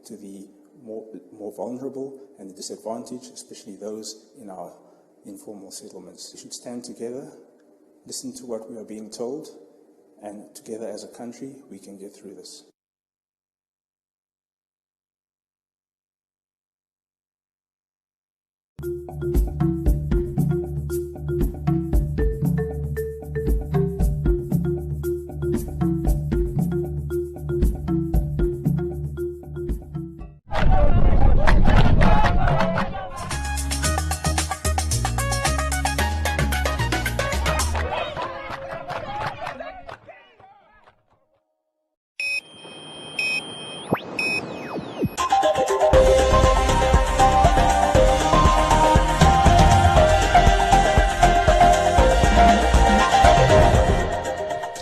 to the more vulnerable and the disadvantaged, especially those in our informal settlements. We should stand together, listen to what we are being told, and together as a country, we can get through this.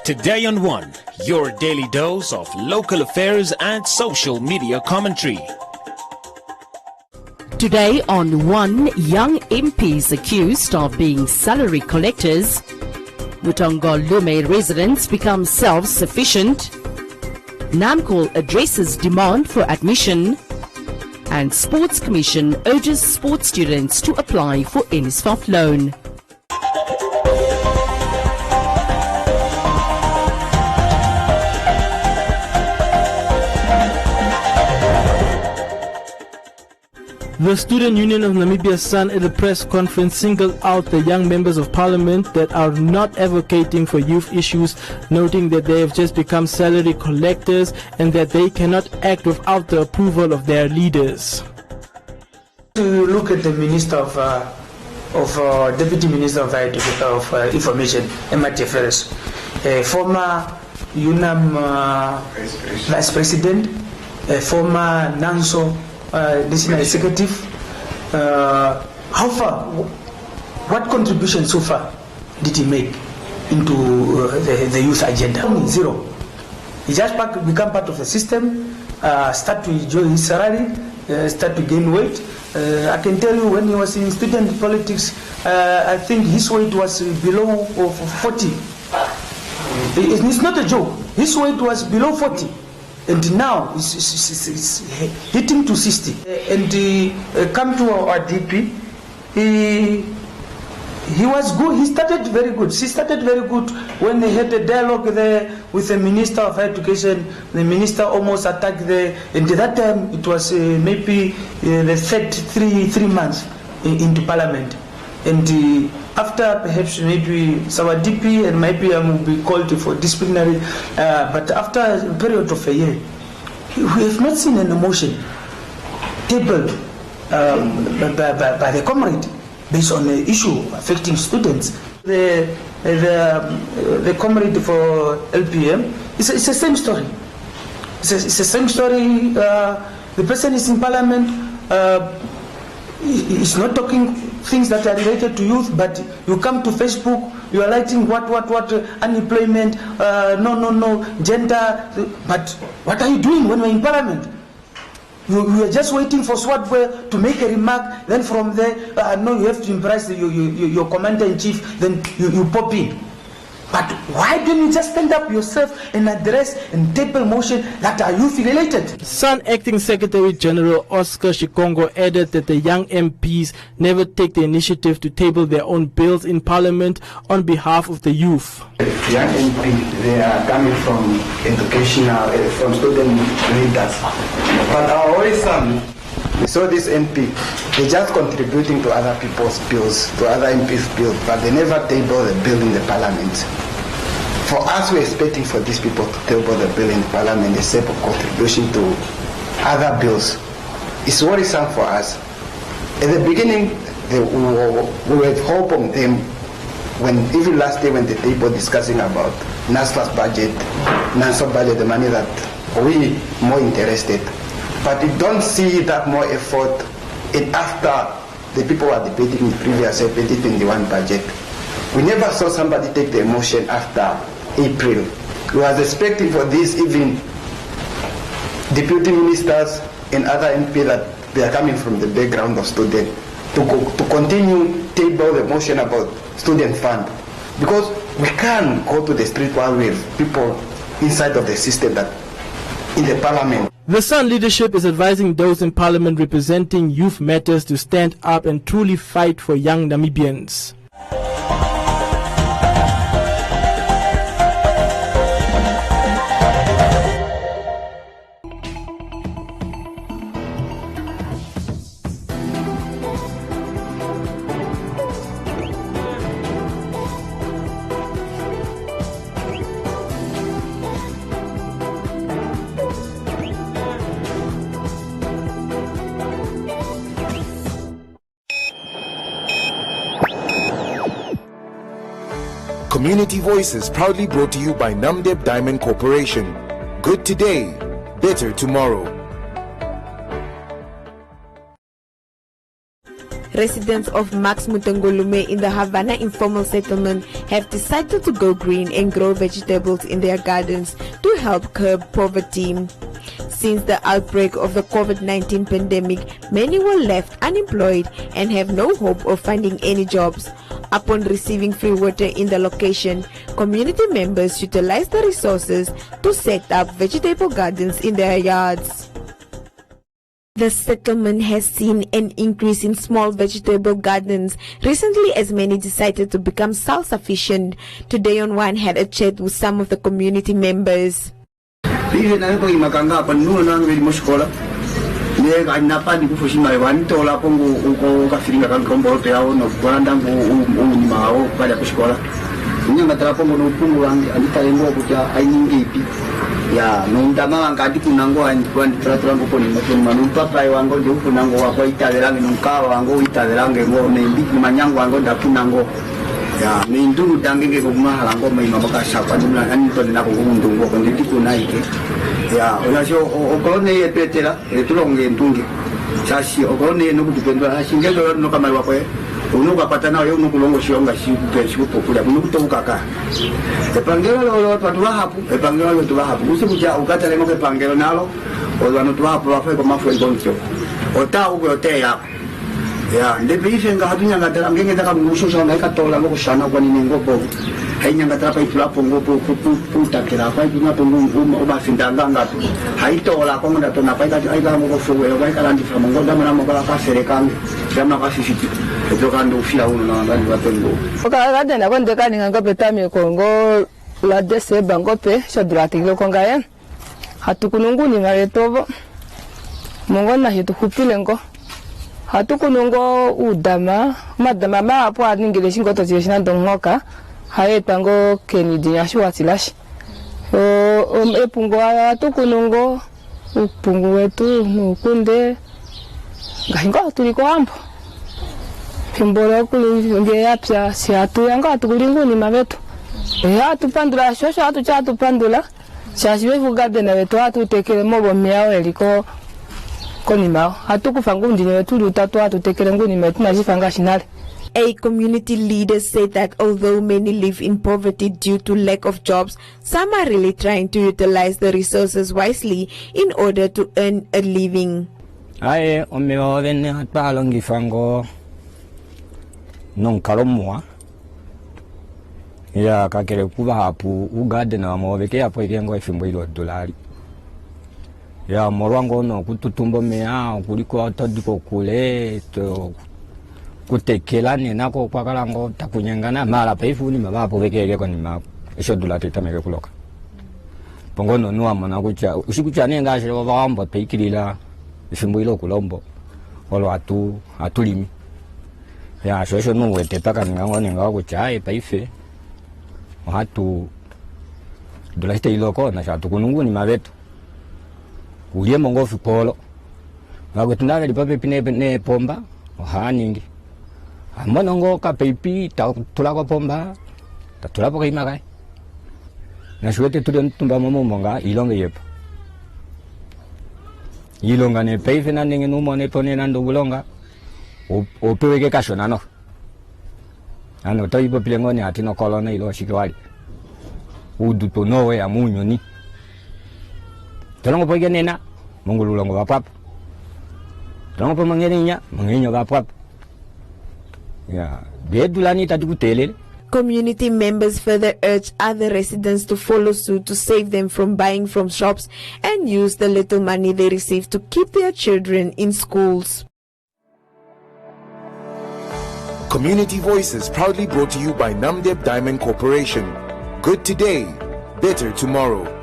Today on One, your daily dose of local affairs and social media commentary. Today on One, young MPs accused of being salary collectors. Mutongo Lume residents become self-sufficient. NAMCOL addresses demand for admission. And Sports Commission urges sports students to apply for NSFAF loan. The Student Union of Namibia SUN at a press conference singled out the young members of parliament that are not advocating for youth issues, noting that they have just become salary collectors and that they cannot act without the approval of their leaders. To look at the Minister of Deputy Minister of Information, Emma Ferris, former UNAM Vice President, former NANSO National Executive. How far, what contribution so far did he make into the youth agenda? Zero. He just become part of the system, start to enjoy his salary, start to gain weight. I can tell you when he was in student politics, I think his weight was below 40. It's not a joke. His weight was below 40. And now it's hitting to 60. And come to our DP, he was good. He started very good. She started very good when they had a dialogue there with the Minister of Education. The minister almost attacked there. And at that time, it was maybe the third three months into Parliament. And after perhaps maybe our DP and maybe I will be called for disciplinary, but after a period of a year, we have not seen an emotion tabled by the comrade based on the issue affecting students. The comrade for LPM, it's the same story. It's the same story. The person is in Parliament. He's not talking things that are related to youth, but you come to Facebook, you are writing what unemployment, no, gender. But what are you doing when we're in Parliament? You are just waiting for Swartboy to make a remark. Then from there, no, you have to impress your commander-in-chief. Then you pop in. But why don't you just stand up yourself and address and table motion that are youth related? SUN Acting Secretary General Oscar Shikongo added that the young MPs never take the initiative to table their own bills in Parliament on behalf of the youth. Young MPs, they are coming from educational, from student leaders. But our always SUN, we saw this MP, they're just contributing to other people's bills, to other MPs' bills, but they never table the bill in the Parliament. For us, we're expecting for these people to table the bill in the Parliament, a set of contribution to other bills. It's worrisome for us. At the beginning, we had hope on them when, even last day when the table discussing about NSFA's budget, NANSO budget, the money that we more interested. But we don't see that more effort after the people were debating the previous 2021 budget. We never saw somebody take the emotion after April. We was expecting for this, even deputy ministers and other MP that they are coming from the background of students to continue table the motion about student fund. Because we can't go to the street while we have people inside of the system that in the Parliament. The Sun leadership is advising those in parliament representing youth matters to stand up and truly fight for young Namibians. Community Voices proudly brought to you by Namdeb Diamond Corporation. Good today, better tomorrow. Residents of Max Mutengolume in the Havana informal settlement have decided to go green and grow vegetables in their gardens to help curb poverty. Since the outbreak of the COVID-19 pandemic, many were left unemployed and have no hope of finding any jobs. Upon receiving free water in the location, community members utilized the resources to set up vegetable gardens in their yards. The settlement has seen an increase in small vegetable gardens. Recently, as many decided to become self-sufficient. Today on One had a chat with some of the community members. Ya, nuntama angkati kunango anjikuan teraturang kuponi makin manumpa pai wango jauh kunango wako ita delang nungka wango ita delang gengo nembi kumanyang wango dakunango ya mintu dangi ke kumah langko mai mabaka sapa dumla anito dina ko ngundungo konditi kunai ke ya olasio okolone epetela etulong ngentungi sasi okolone no kutupendwa singe do no kamar wako uno kapatana yo no kulongo shionga shi popula uno kutoka epangelo lo patula hapu epangelo lo tula hapu usibuja ukata lemo epangelo nalo olano tula hapu afa ko mafu engoncho ota ugo otea ya ndebife nga hatunya ngatala ngenge taka musho shona ikatola ngo kushana kwa nini ngopo hainya ngatala pa itula pongo puta kila kwa ituna pongo oba sindanga ngato haitola kwa ngata tona pa ita aika ngo fuwe oba kala ndi famo ngo damana mo kala ka serekange kama ka sisiti etokando ufia uno na ngani watengo okagade na konde kani nganga petami kongo la dese bangope shadrati lo konga hatukununguni maretovo mongona hitukupile ngo hatukunungo udama madama ma apo aningile shingoto zishina ndongoka haetango kenidi yashwatilashi epungo hatukunungo upungu wetu nukunde ngahingo tuliko ambo pimbora kulinge yapya si hatu yanga hatukulinguni mavetu hatu pandula shosho hatu chatu pandula shashiwe fugade na wetu hatu tekele mobo miao eliko konimao hatu kufangu ndine wetu lutatu hatu tekele nguni metu na jifanga shinale. A community leader said that although many live in poverty due to lack of jobs, some are really trying to utilize the resources wisely in order to earn a living. Ae omeo vene hatpalongi fango non kalomwa ya kakere kuba hapu ugade na maweke hapo ikengo efimbo ilo dolari ya morwango no kututumbo mea kuliko atodiko kule to kutekela ni nako kwa kalango takunyangana mara paifu ni mabapo vekele kwa ni ma esho dolari tameke kuloka pongono nuwa mana kucha usikucha nenga shiro bambo peikilila efimbo ilo kulombo olo atulimi ya shosho nuwe tetaka ningango ningawo kuchae paife hatu dolahite iloko na shatu kununguni mavetu ulie mongofi polo ngago tunave lipape pine ne pomba haningi amonongo ka peipi ta tulako pomba ta tulapo kai magai na shuete tulion tumba momonga ilonge yepo ilonga ne peife na ningi numo ne pone nando bulonga opeweke kashona no ano to ipo pilengoni atino kolona ilo shikwali udu to nowe amunyo ni tolongo poige nena mongululongo bapap tolongo po mangeninya mangenyo bapap ya bedulani tatu kutele Community members further urge other residents to follow suit to save them from buying from shops and use the little money they receive to keep their children in schools. Community Voices proudly brought to you by Namdeb Diamond Corporation. Good today, better tomorrow.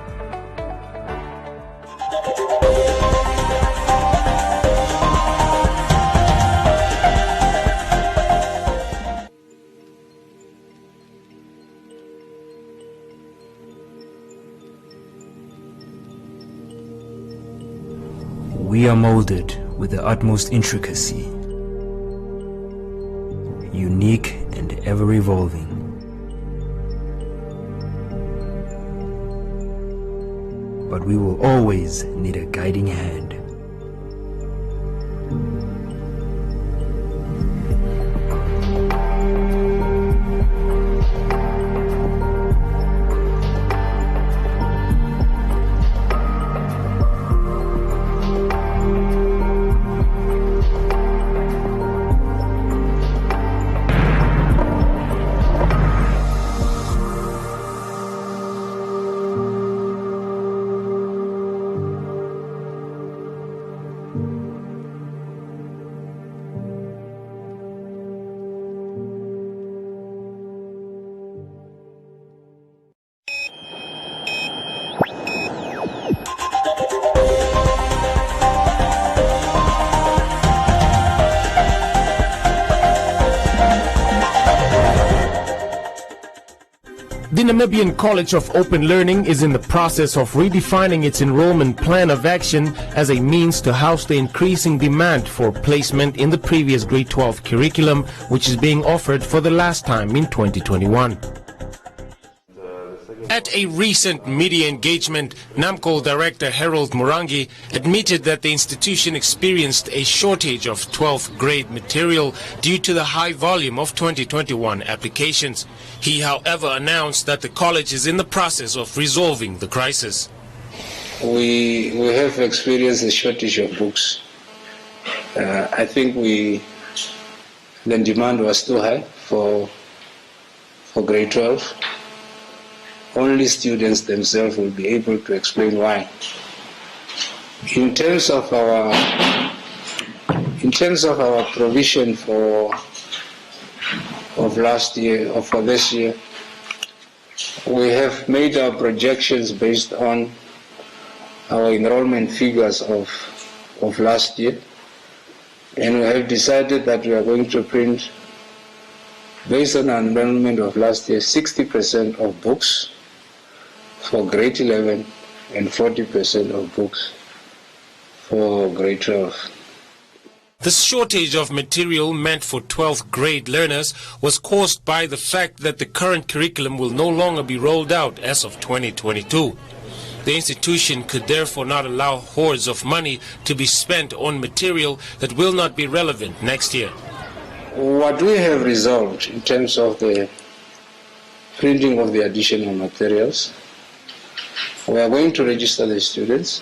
We are molded with the utmost intricacy, unique and ever-evolving. But we will always need a guiding hand. The Namibian College of Open Learning is in the process of redefining its enrollment plan of action as a means to house the increasing demand for placement in the previous grade 12 curriculum, which is being offered for the last time in 2021. At a recent media engagement, NAMCOL Director Harold Murangi admitted that the institution experienced a shortage of 12th grade material due to the high volume of 2021 applications. He, however, announced that the college is in the process of resolving the crisis. We have experienced a shortage of books. I think the demand was too high for grade 12. Only students themselves will be able to explain why. In terms of our provision of last year or for this year, we have made our projections based on our enrollment figures of last year, and we have decided that we are going to print, based on our enrollment of last year, 60% of books for grade 11 and 40% of books for grade 12. The shortage of material meant for 12th grade learners was caused by the fact that the current curriculum will no longer be rolled out as of 2022. The institution could therefore not allow hordes of money to be spent on material that will not be relevant next year. What we have resolved in terms of the printing of the additional materials, we are going to register the students.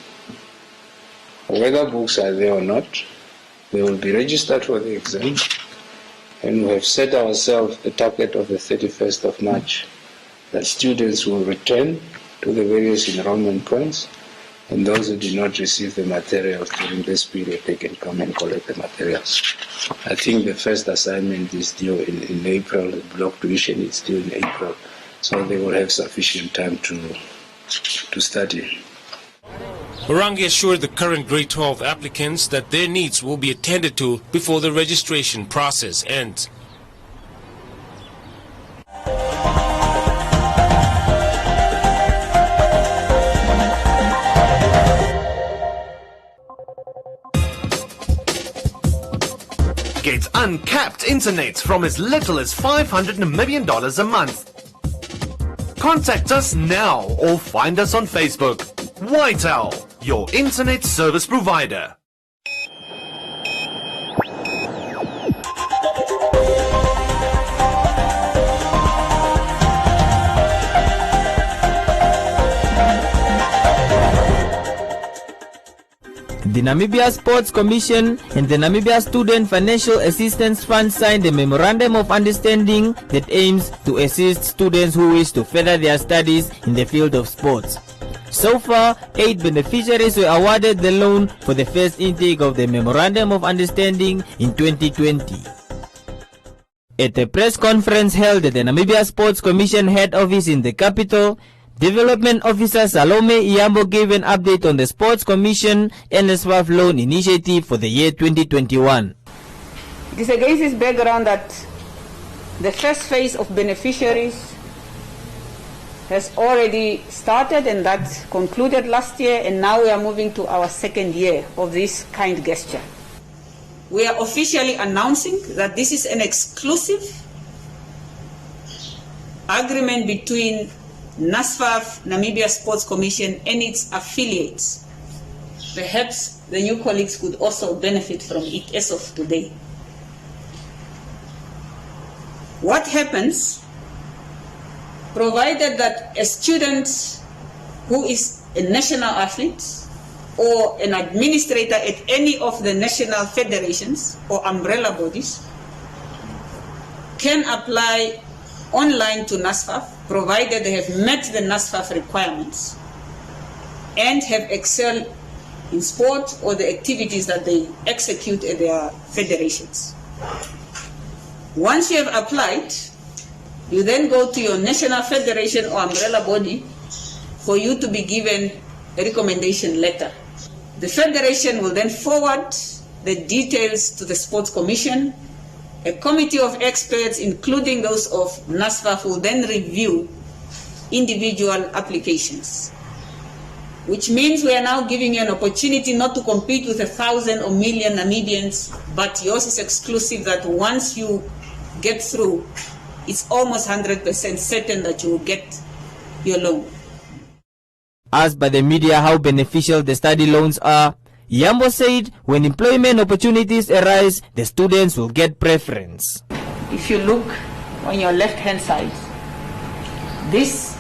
Whether books are there or not, they will be registered for the exam, and we have set ourselves the target of the 31st of March, that students will return to the various enrollment points, and those who did not receive the materials during this period, they can come and collect the materials. I think the first assignment is due in April, the block tuition is due in April, so they will have sufficient time to study. Murangi assured the current grade 12 applicants that their needs will be attended to before the registration process ends. Get uncapped internet from as little as $500 Namibian a month. Contact us now or find us on Facebook. Whitehall, your internet service provider. The Namibia Sports Commission and the Namibia Student Financial Assistance Fund signed a memorandum of understanding that aims to assist students who wish to further their studies in the field of sports. So far, 8 beneficiaries were awarded the loan for the first intake of the Memorandum of Understanding in 2020. At a press conference held at the Namibia Sports Commission head office in the capital, Development Officer Salome Iyambo gave an update on the Sports Commission NSFAF loan initiative for the year 2021. It is against this background that the first phase of beneficiaries has already started, and that concluded last year, and now we are moving to our second year of this kind gesture. We are officially announcing that this is an exclusive agreement between NSFAF, Namibia Sports Commission, and its affiliates. Perhaps the new colleagues could also benefit from it as of today. What happens, provided that a student who is a national athlete or an administrator at any of the national federations or umbrella bodies can apply online to NSFAF, provided they have met the NSFAF requirements and have excelled in sport or the activities that they execute at their federations. Once you have applied, you then go to your national federation or umbrella body for you to be given a recommendation letter. The federation will then forward the details to the Sports Commission. A committee of experts, including those of NSFAF, will then review individual applications, which means we are now giving you an opportunity not to compete with 1,000 or million Namibians, but yours is exclusive, that once you get through, it's almost 100% certain that you will get your loan. Asked by the media how beneficial the study loans are, Yambo said when employment opportunities arise, the students will get preference. If you look on your left-hand side, this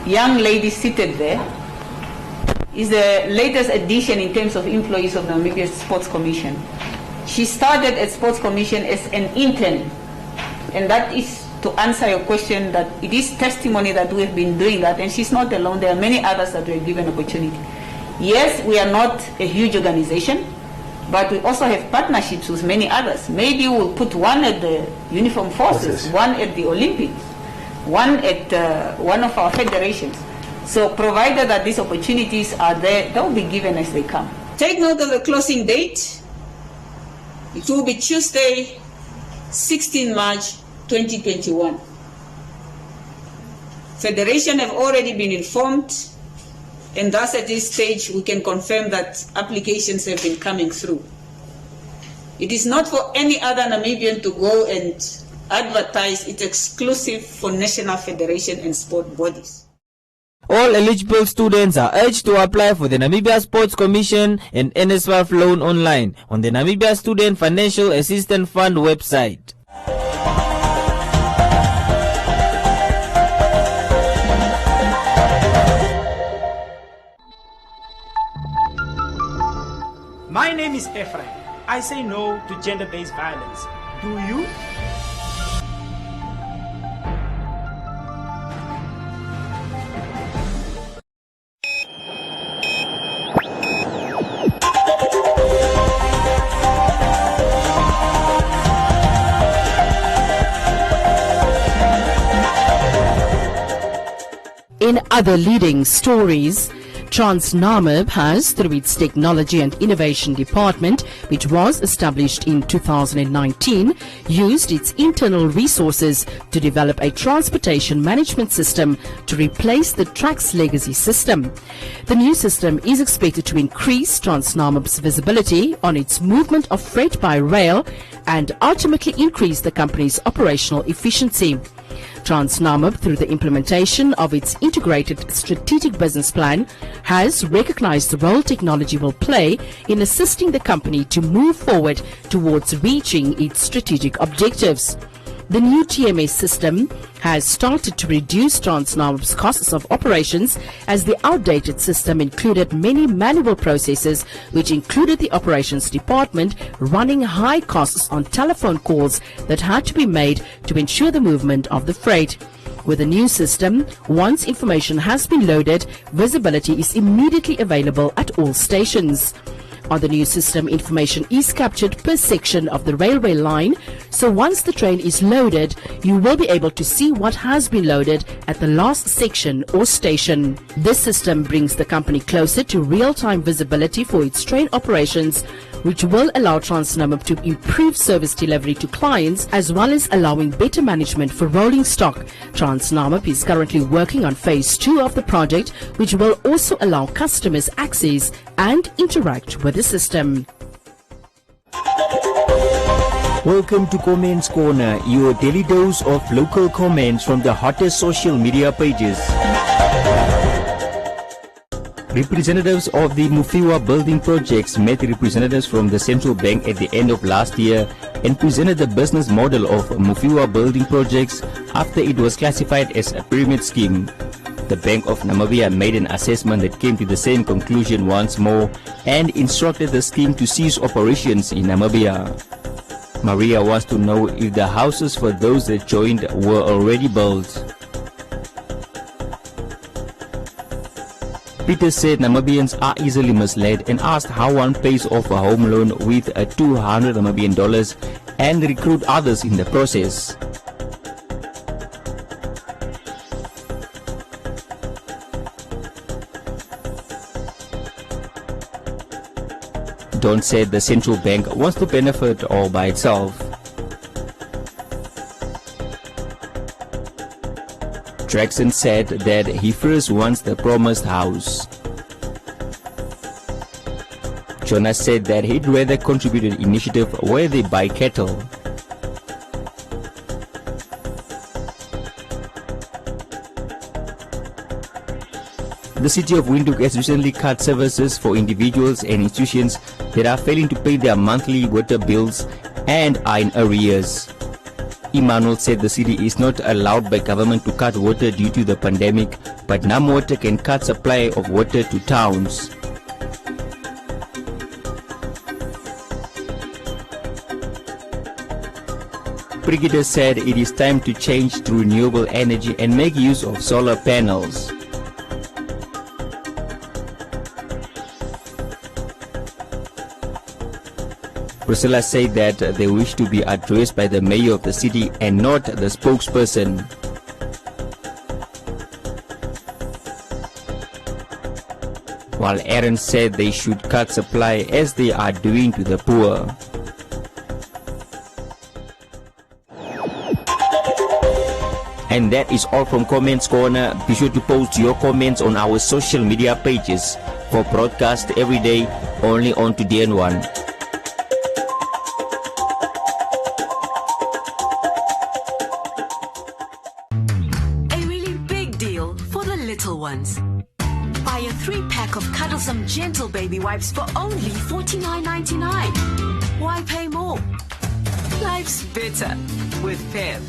young lady seated there is the latest addition in terms of employees of the Namibia Sports Commission. She started at Sports Commission as an intern, and that is to answer your question, that it is testimony that we have been doing that, and she's not alone. There are many others that were given opportunity. Yes, we are not a huge organization, but we also have partnerships with many others. Maybe we'll put one at the Uniform Forces, one at the Olympics, one at one of our federations. So provided that these opportunities are there, they will be given as they come. Take note of the closing date. It will be Tuesday, 16 March 2021. Federation have already been informed, and thus at this stage we can confirm that applications have been coming through. It is not for any other Namibian to go and advertise. It's exclusive for national federation and sport bodies. All eligible students are urged to apply for the Namibia Sports Commission and NSFAF loan online on the Namibia Student Financial Assistance Fund website. My name is Ephraim. I say no to gender-based violence. Do you? In other leading stories, Namib has, through its Technology and Innovation Department, which was established in 2019, used its internal resources to develop a transportation management system to replace the TRAX legacy system. The new system is expected to increase Namib's visibility on its movement of freight by rail and ultimately increase the company's operational efficiency. Namib, through the implementation of its integrated strategic business plan, has recognized the role technology will play in assisting the company to move forward towards reaching its strategic objectives. The new TMS system has started to reduce Transnam's costs of operations, as the outdated system included many manual processes, which included the operations department running high costs on telephone calls that had to be made to ensure the movement of the freight. With the new system, once information has been loaded, visibility is immediately available at all stations. On the new system, information is captured per section of the railway line, so once the train is loaded, you will be able to see what has been loaded at the last section or station. This system brings the company closer to real-time visibility for its train operations, which will allow Transnam to improve service delivery to clients, as well as allowing better management for rolling stock. Transnam is currently working on phase 2 of the project, which will also allow customers access and interact with the system. Welcome to Comments Corner, your daily dose of local comments from the hottest social media pages. Representatives of the Mufiwa building projects met representatives from the central bank at the end of last year and presented the business model of Mufiwa building projects after it was classified as a pyramid scheme. The Bank of Namibia made an assessment that came to the same conclusion once more and instructed the scheme to cease operations in Namibia. Maria wants to know if the houses for those that joined were already built. Peter said Namibians are easily misled and asked how one pays off a home loan with a $200 Namibian and recruit others in the process. Don said the central bank wants to benefit all by itself. Jackson said that he first wants the promised house. Jonas said that he'd rather contribute an initiative where they buy cattle. The city of Windhoek has recently cut services for individuals and institutions that are failing to pay their monthly water bills and are in arrears. Emmanuel said the city is not allowed by government to cut water due to the pandemic, but NamWater can cut supply of water to towns. Brigitte said it is time to change to renewable energy and make use of solar panels. Priscilla said that they wish to be addressed by the mayor of the city and not the spokesperson. While Aaron said they should cut supply as they are doing to the poor. And that is all from Comments Corner. Be sure to post your comments on our social media pages for broadcast every day only on Today and One. Buy a 3-pack of Cuddlesome Gentle Baby Wipes for only $49.99. Why pay more? Life's better with Pep.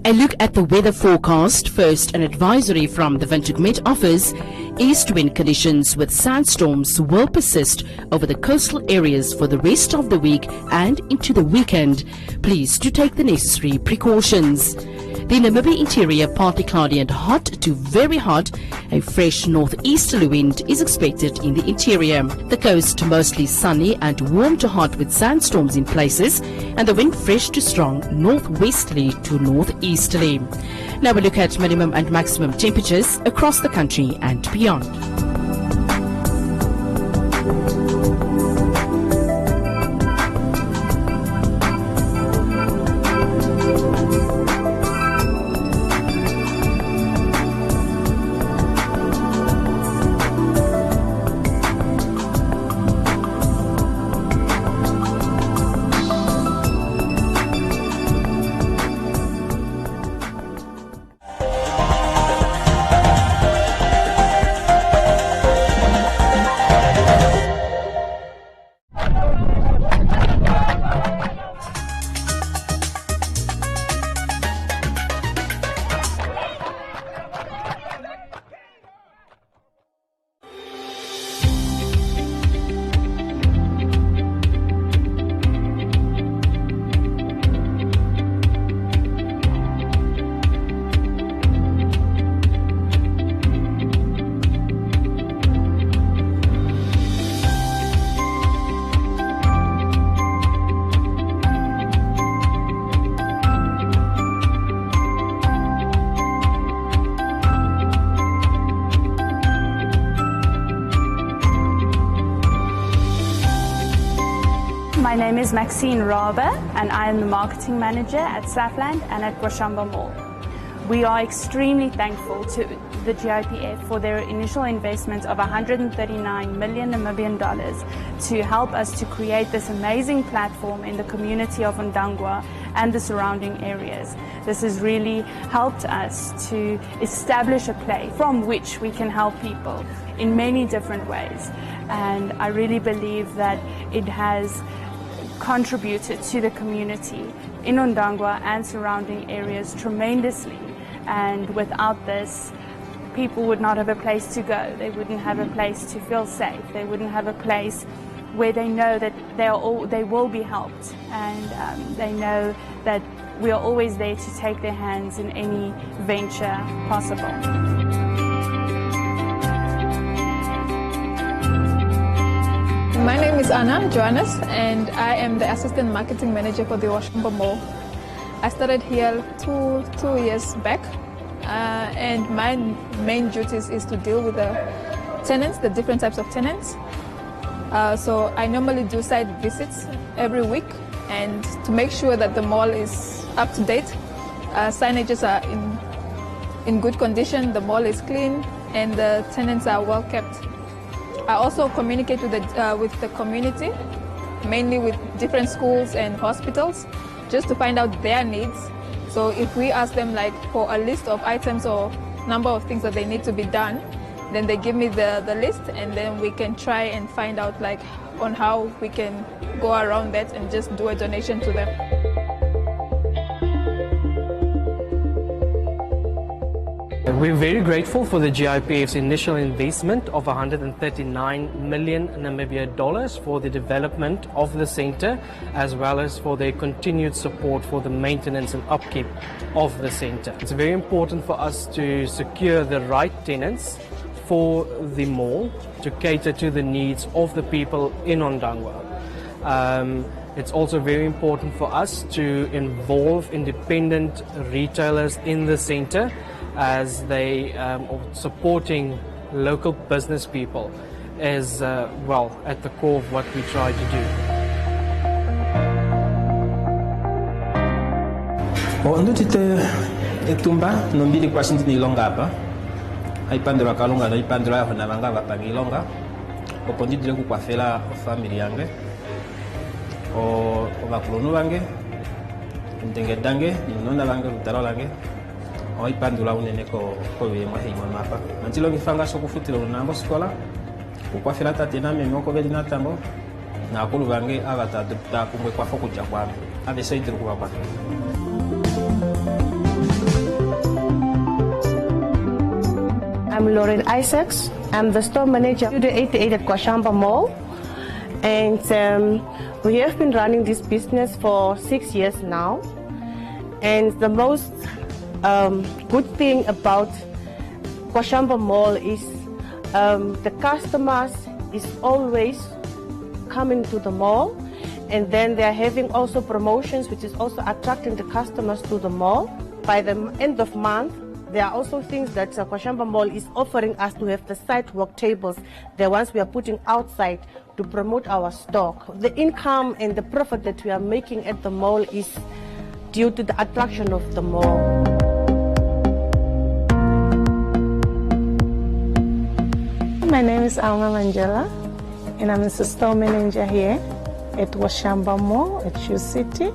A look at the weather forecast. First, an advisory from the Windhoek Met Office. East wind conditions with sandstorms will persist over the coastal areas for the rest of the week and into the weekend. Please do take the necessary precautions. The Namibia interior partly cloudy and hot to very hot. A fresh northeasterly wind is expected in the interior. The coast mostly sunny and warm to hot with sandstorms in places, and the wind fresh to strong northwesterly to northeasterly. Now we look at minimum and maximum temperatures across the country and beyond. My name is Maxine Rabe and I am the Marketing Manager at Safland and at Boshamba Mall. We are extremely thankful to the GIPF for their initial investment of 139 million Namibian dollars to help us to create this amazing platform in the community of Ndangwa and the surrounding areas. This has really helped us to establish a place from which we can help people in many different ways. And I really believe that it has contributed to the community in Ndangwa and surrounding areas tremendously. And without this, people would not have a place to go. They wouldn't have a place to feel safe. They wouldn't have a place where they know that they will be helped, and they know that we are always there to take their hands in any venture possible. My name is Anna Johannes and I am the Assistant Marketing Manager for the Boshamba Mall. I started here two years back and my main duties is to deal with the tenants, the different types of tenants. So I normally do site visits every week and to make sure that the mall is up to date. Signages are in good condition, the mall is clean and the tenants are well kept. I also communicate with the community, mainly with different schools and hospitals, just to find out their needs. So if we ask them like for a list of items or number of things that they need to be done, then they give me the list and then we can try and find out like on how we can go around that and just do a donation to them. We're very grateful for the GIPF's initial investment of 139 million Namibia dollars for the development of the centre, as well as for their continued support for the maintenance and upkeep of the centre. It's very important for us to secure the right tenants for the mall to cater to the needs of the people in Ndangwa. It's also very important for us to involve independent retailers in the centre, as they are supporting local business people is well at the core of what we try to do. Untuk kita etumba nombili kwa sindi ni longa apa. Ai pandra kalonga na pandra hona manga ba pangilonga. Opondi dire ku kwa fela family yange. O bakulunu bange. Ndenge dange, nona bange rutaro lange. Oi pandula unene ko ye mahi mapa mantilo ngifanga so kufutira unambo sikola kwa fela tatena memo ko beli natambo na akulu bange abata kumwe kwa foku cha kwami abe saidru kwa I'm Lauren Isaacs. I'm the store manager of the 88 at Kwashamba Mall. And we have been running this business for 6 years now. And the most good thing about Kwashamba Mall is the customers is always coming to the mall. And then they're having also promotions, which is also attracting the customers to the mall. By the end of month, there are also things that Kwashamba Mall is offering us to have the sidewalk tables, the ones we are putting outside to promote our stock. The income and the profit that we are making at the mall is due to the attraction of the mall. My name is Alma Mangela, and I'm the store manager here at Kwashamba Mall at Shoe City.